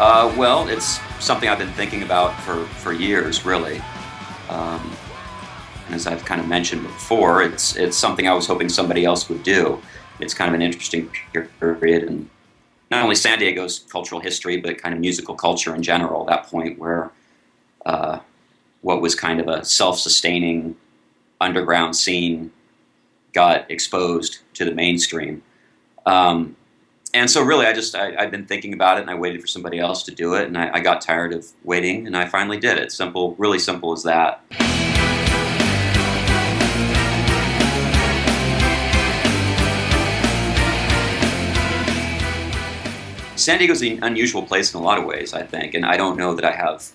Well, it's something I've been thinking about for years, really. Um, and as I've kind of mentioned before, it's something I was hoping somebody else would do. It's kind of an interesting period in not only San Diego's cultural history, but kind of musical culture in general. That point where uh, what was kind of a self-sustaining underground scene got exposed to the mainstream. Um, and so really I've been thinking about it, and I waited for somebody else to do it, and I got tired of waiting, and I finally did it. Simple, really simple as that. San Diego's an unusual place in a lot of ways, I think, and I don't know that I have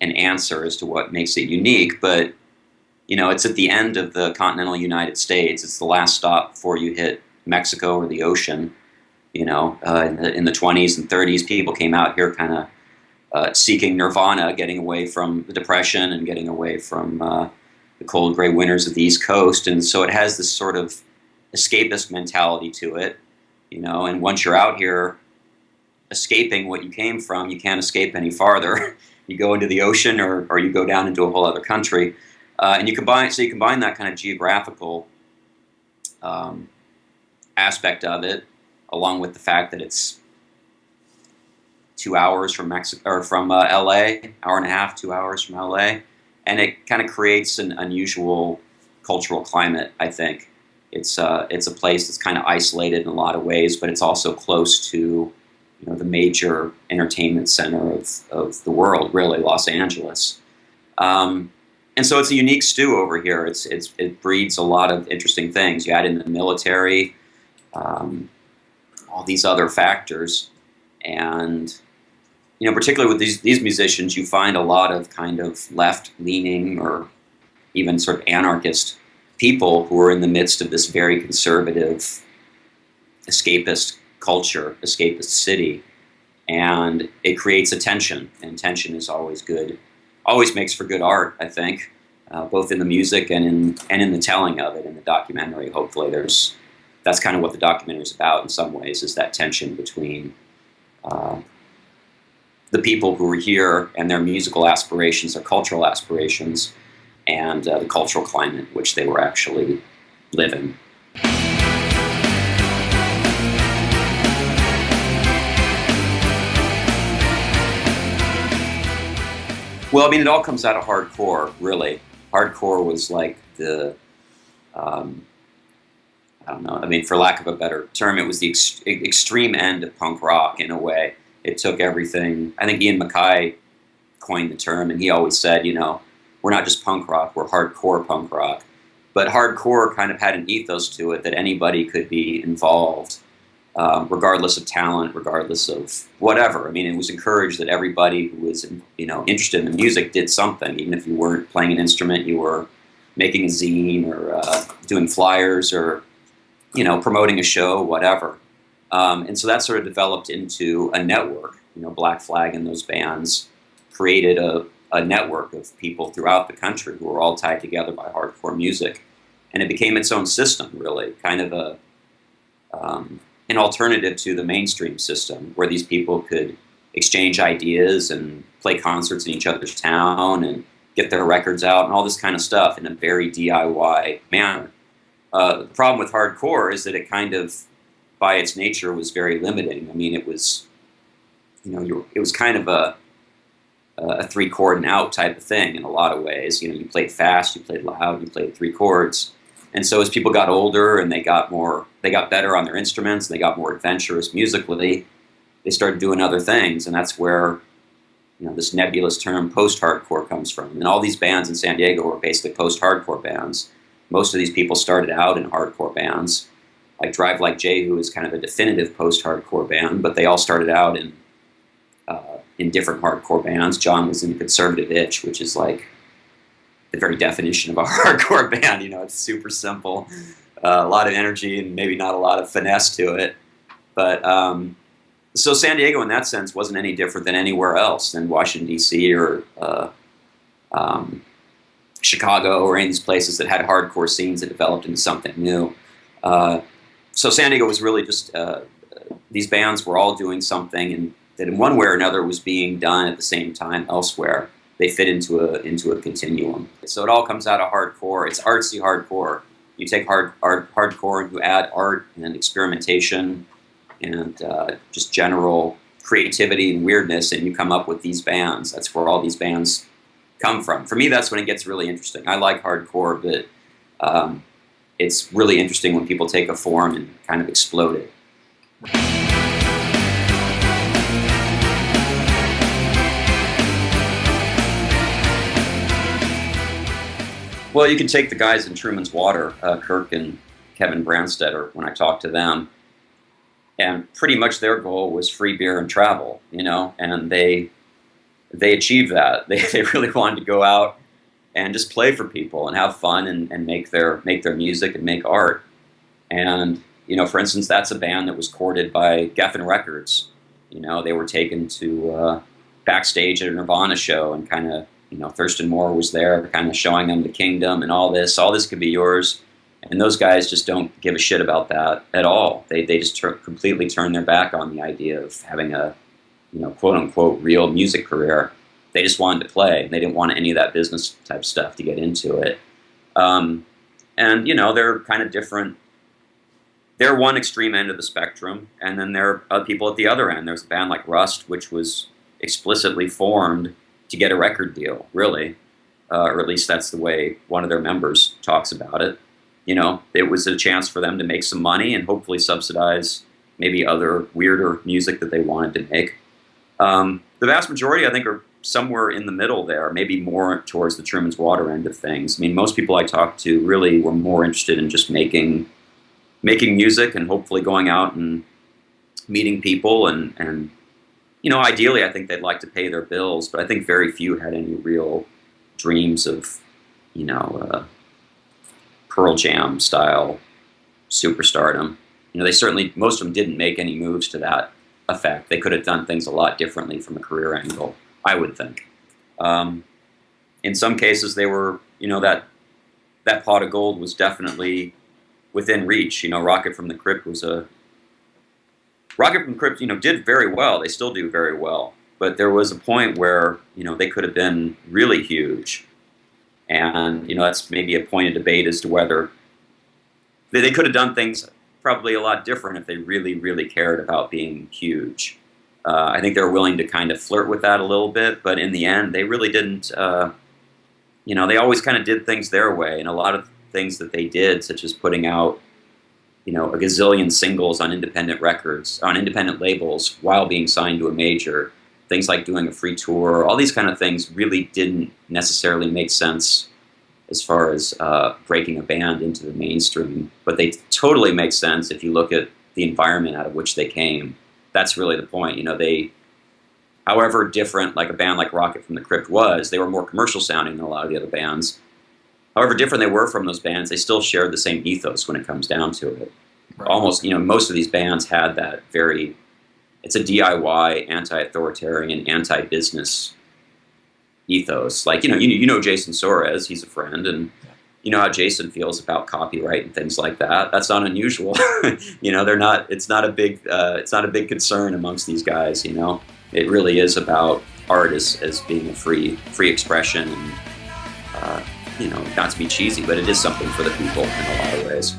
an answer as to what makes it unique, but it's at the end of the continental United States. It's the last stop before you hit Mexico or the ocean. In the 20s and 30s, people came out here kind of seeking nirvana, getting away from the Depression and getting away from the cold, gray winters of the East Coast. And so it has this sort of escapist mentality to it, and once you're out here escaping what you came from, you can't escape any farther. You go into the ocean or you go down into a whole other country. And you combine that kind of geographical aspect of it, along with the fact that it's 2 hours from Mexico or from LA, hour and a half, 2 hours from LA, and it kind of creates an unusual cultural climate. I think it's a place that's kind of isolated in a lot of ways, but it's also close to the major entertainment center of the world, really, Los Angeles. And so it's a unique stew over here. It breeds a lot of interesting things. You add in the military, all these other factors, and particularly with these musicians, you find a lot of kind of left-leaning or even sort of anarchist people who are in the midst of this very conservative, escapist culture, escapist city, and it creates a tension, and tension is always good. Always makes for good art, I think, both in the music and in the telling of it in the documentary. Hopefully, that's kind of what the documentary is about in some ways, is that tension between the people who are here and their musical aspirations, their cultural aspirations, and the cultural climate in which they were actually living. Well, I mean, it all comes out of hardcore, really. Hardcore was like I don't know, I mean, for lack of a better term, it was the extreme end of punk rock in a way. It took everything. I think Ian MacKaye coined the term, and he always said, we're not just punk rock, we're hardcore punk rock. But hardcore kind of had an ethos to it that anybody could be involved, regardless of talent, regardless of whatever. I mean, it was encouraged that everybody who was, interested in the music did something. Even if you weren't playing an instrument, you were making a zine or doing flyers or, promoting a show, whatever. And so that sort of developed into a network. Black Flag and those bands created a network of people throughout the country who were all tied together by hardcore music. And it became its own system, really, kind of an alternative to the mainstream system, where these people could exchange ideas and play concerts in each other's town and get their records out and all this kind of stuff in a very DIY manner. The problem with hardcore is that it kind of, by its nature, was very limiting. I mean, it was, it was kind of a 3-chord and out type of thing in a lot of ways. You played fast, you played loud, you played 3 chords. And so as people got older and they got better on their instruments, and they got more adventurous musically, they started doing other things, and that's where this nebulous term post-hardcore comes from. And all these bands in San Diego were basically post-hardcore bands. Most of these people started out in hardcore bands, like Drive Like Jehu is kind of a definitive post-hardcore band, but they all started out in different hardcore bands. John was in Conservative Itch, which is like the very definition of a hardcore band. It's super simple, a lot of energy and maybe not a lot of finesse to it. But so San Diego, in that sense, wasn't any different than anywhere else, than Washington, D.C. or Chicago or any of these places that had hardcore scenes that developed into something new. So San Diego was really just these bands were all doing something, and that in one way or another was being done at the same time elsewhere. They fit into a continuum. So it all comes out of hardcore. It's artsy hardcore. You take hardcore and you add art and experimentation and just general creativity and weirdness, and you come up with these bands. That's where all these bands come from. For me, that's when it gets really interesting. I like hardcore, but it's really interesting when people take a form and kind of explode it. Well, you can take the guys in Truman's Water, Kirk and Kevin Branstetter, when I talked to them, and pretty much their goal was free beer and travel, and they achieved that. They really wanted to go out and just play for people and have fun and make their music and make art. And, for instance, that's a band that was courted by Geffen Records. They were taken to backstage at a Nirvana show and kind of, Thurston Moore was there kind of showing them the kingdom and all this could be yours. And those guys just don't give a shit about that at all. They just completely turn their back on the idea of having a, quote unquote, real music career. They just wanted to play. They didn't want any of that business type stuff to get into it. And, they're kind of different. They're one extreme end of the spectrum, and then there are other people at the other end. There's a band like Rust, which was explicitly formed to get a record deal, really. Or at least that's the way one of their members talks about it. It was a chance for them to make some money and hopefully subsidize maybe other weirder music that they wanted to make. The vast majority, I think, are somewhere in the middle there, maybe more towards the Truman's Water end of things. I mean, most people I talked to really were more interested in just making music and hopefully going out and meeting people and ideally I think they'd like to pay their bills, but I think very few had any real dreams of, Pearl Jam style superstardom. Most of them didn't make any moves to that effect. They could have done things a lot differently from a career angle, I would think. In some cases, they were, that pot of gold was definitely within reach. Rocket from the Crypt did very well. They still do very well. But there was a point where, they could have been really huge. And, that's maybe a point of debate as to whether they could have done things probably a lot different if they really, really cared about being huge. I think they were willing to kind of flirt with that a little bit, but in the end, they really didn't, they always kind of did things their way. And a lot of things that they did, such as putting out, a gazillion singles on independent records, on independent labels, while being signed to a major, things like doing a free tour, all these kind of things really didn't necessarily make sense as far as breaking a band into the mainstream. But they totally make sense if you look at the environment out of which they came. That's really the point. However different like a band like Rocket from the Crypt was, they were more commercial sounding than a lot of the other bands. However different they were from those bands, they still shared the same ethos when it comes down to it. Right. Almost, most of these bands had that it's a DIY, anti-authoritarian, anti-business ethos. Like, Jason Suarez, he's a friend, and you know how Jason feels about copyright and things like that. That's not unusual. It's not a big concern amongst these guys, It really is about art as being a free expression and, not to be cheesy, but it is something for the people in a lot of ways.